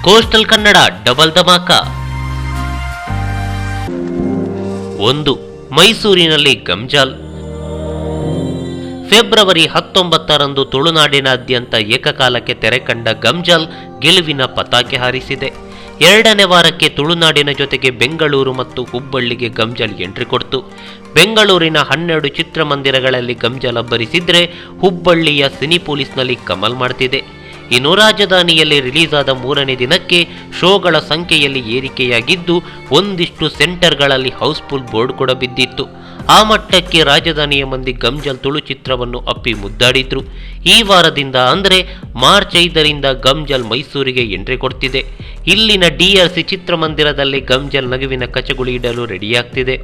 Coastal Kannada double dhamaka. 1. ಮೈಸೂರಿನಲ್ಲಿ ಗಂಜಾಲ್. February 19ರಂದು ತುಳುನಾಡಿನಾದ್ಯಂತ ಏಕಕಾಲಕ್ಕೆ ತೆರೆಕಂಡ ಗಂಜಾಲ್ ಗೆಲುವಿನ ಪತಾಕೆ ಹಾರಿಸಿದೆ. 2ನೇ ವಾರಕ್ಕೆ ತುಳುನಾಡಿನ ಜೊತೆಗೆ ಬೆಂಗಳೂರು ಮತ್ತು ಹುಬ್ಬಳ್ಳಿಗೆ ಗಂಜಾಲ್ ಎಂಟ್ರಿ ಕೊಡ್ತು. ಬೆಂಗಳೂರಿನ 12 ಚಿತ್ರಮಂದಿರಗಳಲ್ಲಿ ಗಂಜಾಲ್ ಅಬ್ಬರಿಸಿದ್ರೆ ಹುಬ್ಬಳ್ಳಿಯ ಸಿನಿಪೋಲಿಸ್ನಲ್ಲಿ ಕಮಲ್ ಮಾಡ್ತಿದೆ. ಇನ್ನು ರಾಜಧಾನಿಯಲ್ಲಿ ರಿಲೀಸ್ ಆದ 3ನೇ ದಿನಕ್ಕೆ ಶೋಗಳ ಸಂಖ್ಯೆಯಲ್ಲಿ ಏರಿಕೆಯಾಗಿದ್ದು ಒಂದಿಷ್ಟು ಸೆಂಟರ್ಗಳಲ್ಲಿ ಹೌಸ್ಫುಲ್ ಬೋರ್ಡ್ ಕೂಡ ಬಿದ್ದಿತ್ತು. ಆ ಮಟ್ಟಕ್ಕೆ ರಾಜಧಾನಿಯ ಮಂದಿ ಗಂಜಾಲ್ ತುಳು ಚಿತ್ರವನ್ನು ಅಪ್ಪಿ ಮುದ್ದಾಡಿದ್ರು. ಈ ವಾರದಿಂದ ಅಂದರೆ ಮಾರ್ಚ್ 5ರಿಂದ ಗಂಜಾಲ್ ಮೈಸೂರಿಗೆ ಎಂಟ್ರಿ ಕೊಡ್ತಿದೆ. ಇಲ್ಲಿನ DRC ಚಿತ್ರಮಂದಿರದಲ್ಲಿ ಗಂಜಾಲ್ ನಗುವಿನ ಕಚಗುಳಿ ಇಡಲು ರೆಡಿಯಾಗ್ತಿದೆ.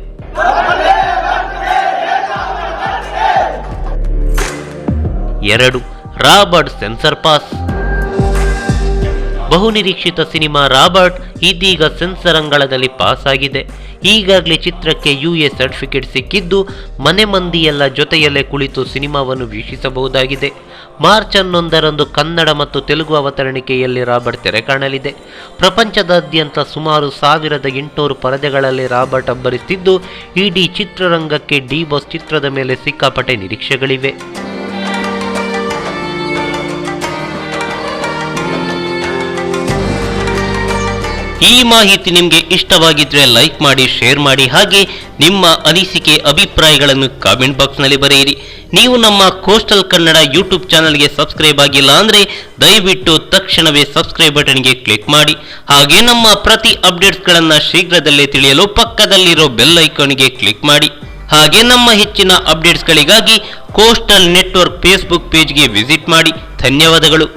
2. Robert sensor pass. ಬಹುನಿರೀಕ್ಷಿತ ಸಿನಿಮಾ ರಾಬರ್ಟ್ ಇದೀಗ ಸೆನ್ಸರ್ ಅಂಗಳದಲ್ಲಿ ಪಾಸ್ ಆಗಿದೆ. ಈಗಾಗಲೇ ಚಿತ್ರಕ್ಕೆ US ಸರ್ಟಿಫಿಕೇಟ್ ಸಿಕ್ಕಿದ್ದು ಮನೆ ಮಂದಿಯೆಲ್ಲ ಜೊತೆಯಲ್ಲೇ ಕುಳಿತು ಸಿನಿಮಾವನ್ನು ವೀಕ್ಷಿಸಬಹುದಾಗಿದೆ. ಮಾರ್ಚ್ 11ರಂದು ಕನ್ನಡ ಮತ್ತು ತೆಲುಗು ಅವತರಣಿಕೆಯಲ್ಲಿ ರಾಬರ್ಟ್ ತೆರೆ ಕಾಣಲಿದೆ. ಪ್ರಪಂಚದಾದ್ಯಂತ ಸುಮಾರು 1800 ಪರದೆಗಳಲ್ಲಿ ರಾಬರ್ಟ್ ಅಬ್ಬರಿಸುತ್ತಿದ್ದು ಇಡೀ ಚಿತ್ರರಂಗಕ್ಕೆ ಡಿ ಬಾಸ್ ಚಿತ್ರದ ಮೇಲೆ ಸಿಕ್ಕಾಪಟ್ಟೆ ನಿರೀಕ್ಷೆಗಳಿವೆ. ಈ ಮಾಹಿತಿ ನಿಮಗೆ ಇಷ್ಟವಾಗಿದ್ರೆ ಲೈಕ್ ಮಾಡಿ, ಶೇರ್ ಮಾಡಿ, ಹಾಗೆ ನಿಮ್ಮ ಅನಿಸಿಕೆ ಅಭಿಪ್ರಾಯಗಳನ್ನು ಕಾಮೆಂಟ್ ಬಾಕ್ಸ್ನಲ್ಲಿ ಬರೆಯಿರಿ. ನೀವು ನಮ್ಮ ಕೋಸ್ಟಲ್ ಕನ್ನಡ ಯೂಟ್ಯೂಬ್ ಚಾನಲ್ಗೆ ಸಬ್ಸ್ಕ್ರೈಬ್ ಆಗಿಲ್ಲ ಅಂದರೆ ದಯವಿಟ್ಟು ತಕ್ಷಣವೇ ಸಬ್ಸ್ಕ್ರೈಬ್ ಬಟನ್ಗೆ ಕ್ಲಿಕ್ ಮಾಡಿ. ಹಾಗೆ ನಮ್ಮ ಪ್ರತಿ ಅಪ್ಡೇಟ್ಸ್ಗಳನ್ನು ಶೀಘ್ರದಲ್ಲೇ ತಿಳಿಯಲು ಪಕ್ಕದಲ್ಲಿರೋ ಬೆಲ್ ಐಕಾನ್ಗೆ ಕ್ಲಿಕ್ ಮಾಡಿ. ಹಾಗೆ ನಮ್ಮ ಹೆಚ್ಚಿನ ಅಪ್ಡೇಟ್ಸ್ಗಳಿಗಾಗಿ ಕೋಸ್ಟಲ್ ನೆಟ್ವರ್ಕ್ ಫೇಸ್ಬುಕ್ ಪೇಜ್ಗೆ ವಿಸಿಟ್ ಮಾಡಿ. ಧನ್ಯವಾದಗಳು.